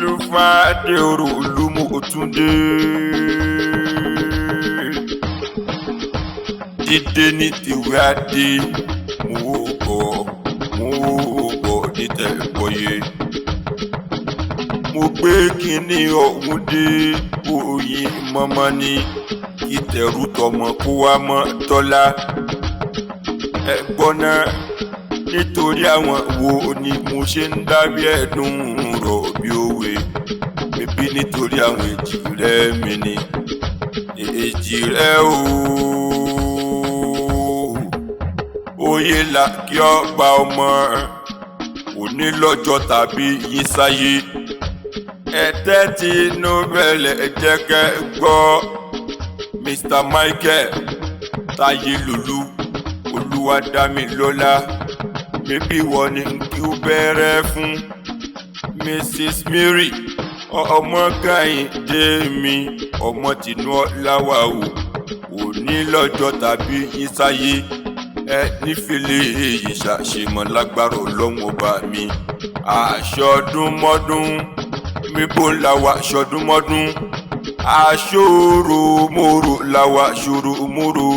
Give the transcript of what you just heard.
olùfàdé orò olúmọ òtúndé dídé ní tìwé adé mo bọ̀ nítẹ̀ bọ̀yé mo gbé kíní ọ̀hún dé oyin mọ́mọ́ ní kí tẹ̀rù tọmọ kó wá mọ́ tọ́lá ẹ̀gbọ́n náà nítorí àwọn wo ni mo ṣe ń dábí ẹ̀dùn rọ̀ bí òwe bíbí nítorí àwọn èjì rẹ mi ni èjì rẹ oyè là kí ọgbà ọmọ òní lọ́jọ́ tàbí yín sáyé ẹ̀tẹ́ tí inú bẹ̀lẹ̀ jẹ́ kẹ́ gbọ́ Mr. Michael Táyé Lòlú Olúwadámilọ́lá bébí wọ́n ní kí ó bẹ̀rẹ̀ fún Mrs. Mary ọmọ Kẹ́hìndé mi ọmọ Tinúọláwà òní lọ́jọ́ tàbí yín sáyé ẹ nífẹ̀lẹ́ èyí ṣàṣemọ̀ lágbára Ọlọ́run ọba mi àṣọdúnmọ́dún mi bó ń la wa ṣọdúnmọ́dún aṣọ́rò mòrò la wa ṣòro mòrò.